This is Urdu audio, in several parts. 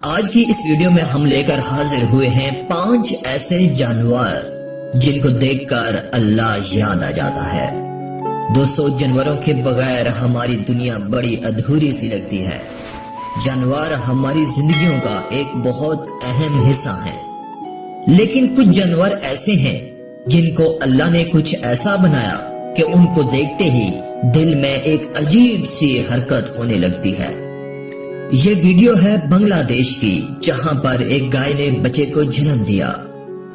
آج کی اس ویڈیو میں ہم لے کر حاضر ہوئے ہیں 5 ایسے جانور جن کو دیکھ کر اللہ یاد آ جاتا ہے۔ دوستو، جانوروں کے بغیر ہماری دنیا بڑی ادھوری سی لگتی ہے۔ جانور ہماری زندگیوں کا ایک بہت اہم حصہ ہیں، لیکن کچھ جانور ایسے ہیں جن کو اللہ نے کچھ ایسا بنایا کہ ان کو دیکھتے ہی دل میں ایک عجیب سی حرکت ہونے لگتی ہے۔ یہ ویڈیو ہے بنگلہ دیش کی، جہاں پر ایک گائے نے بچے کو جنم دیا،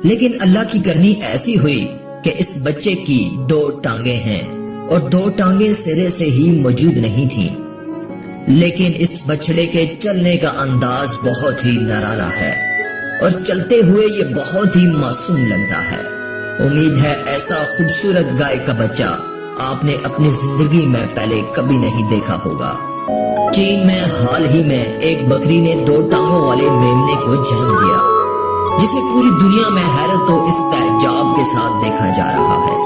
لیکن اللہ کی کرنی ایسی ہوئی کہ اس بچے کی 2 ٹانگیں ہیں اور 2 ٹانگیں سرے سے ہی موجود نہیں تھیں، لیکن اس بچڑے کے چلنے کا انداز بہت ہی نرالا ہے اور چلتے ہوئے یہ بہت ہی معصوم لگتا ہے۔ امید ہے ایسا خوبصورت گائے کا بچہ آپ نے اپنی زندگی میں پہلے کبھی نہیں دیکھا ہوگا۔ چین میں حال ہی میں ایک بکری نے 2 ٹانگوں والے میمنے کو جنم دیا، جسے پوری دنیا میں حیرت و استعجاب کے ساتھ دیکھا جا رہا ہے۔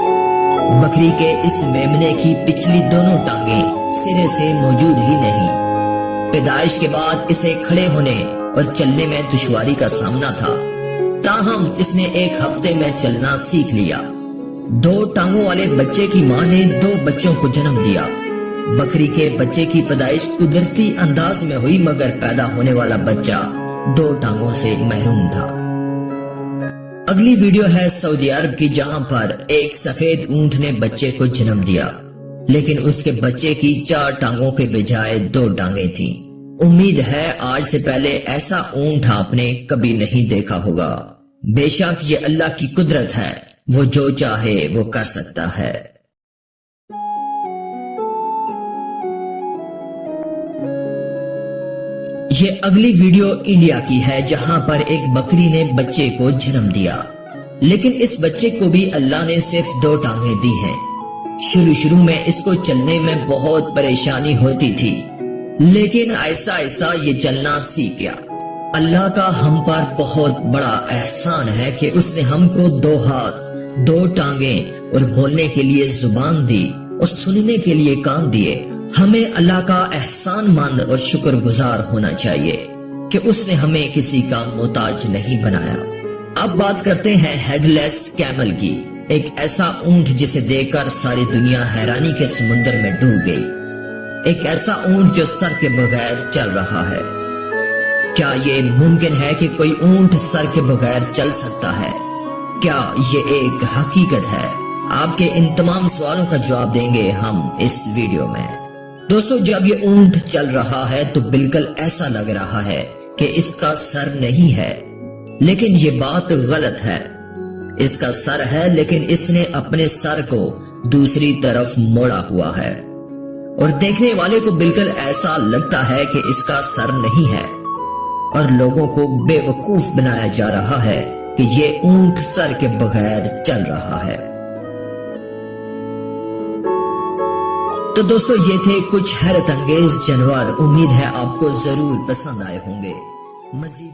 بکری کے اس میمنے کی پچھلی دونوں ٹانگیں سرے سے موجود ہی نہیں۔ پیدائش کے بعد اسے کھڑے ہونے اور چلنے میں دشواری کا سامنا تھا، تاہم اس نے 1 ہفتے میں چلنا سیکھ لیا۔ 2 ٹانگوں والے بچے کی ماں نے 2 بچوں کو جنم دیا۔ بکری کے بچے کی پیدائش قدرتی انداز میں ہوئی، مگر پیدا ہونے والا بچہ 2 ٹانگوں سے محروم تھا۔ اگلی ویڈیو ہے سعودی عرب کی، جہاں پر ایک سفید اونٹ نے بچے کو جنم دیا، لیکن اس کے بچے کی 4 ٹانگوں کے بجائے 2 ٹانگیں تھیں۔ امید ہے آج سے پہلے ایسا اونٹ آپ نے کبھی نہیں دیکھا ہوگا۔ بے شک یہ اللہ کی قدرت ہے، وہ جو چاہے وہ کر سکتا ہے۔ یہ اگلی ویڈیو انڈیا کی ہے، جہاں پر ایک بکری نے بچے کو جنم دیا، لیکن اس بچے کو بھی اللہ نے صرف 2 ٹانگیں دی ہیں۔ شروع میں اس کو چلنے میں بہت پریشانی ہوتی تھی، لیکن آہستہ آہستہ یہ چلنا سیکھ گیا۔ اللہ کا ہم پر بہت بڑا احسان ہے کہ اس نے ہم کو 2 ہاتھ، 2 ٹانگیں اور بولنے کے لیے زبان دی اور سننے کے لیے کان دیے۔ ہمیں اللہ کا احسان مند اور شکر گزار ہونا چاہیے کہ اس نے ہمیں کسی کا محتاج نہیں بنایا۔ اب بات کرتے ہیں ہیڈ لیس کیمل کی، ایک ایسا اونٹ جسے دیکھ کر ساری دنیا حیرانی کے سمندر میں ڈوب گئی۔ ایک ایسا اونٹ جو سر کے بغیر چل رہا ہے۔ کیا یہ ممکن ہے کہ کوئی اونٹ سر کے بغیر چل سکتا ہے؟ کیا یہ ایک حقیقت ہے؟ آپ کے ان تمام سوالوں کا جواب دیں گے ہم اس ویڈیو میں۔ دوستو، جب یہ اونٹ چل رہا ہے تو بالکل ایسا لگ رہا ہے کہ اس کا سر نہیں ہے، لیکن یہ بات غلط ہے۔ اس کا سر ہے، لیکن اس نے اپنے سر کو دوسری طرف موڑا ہوا ہے، اور دیکھنے والے کو بالکل ایسا لگتا ہے کہ اس کا سر نہیں ہے، اور لوگوں کو بے وقوف بنایا جا رہا ہے کہ یہ اونٹ سر کے بغیر چل رہا ہے۔ تو دوستو، یہ تھے کچھ حیرت انگیز جانور۔ امید ہے آپ کو ضرور پسند آئے ہوں گے۔ مزید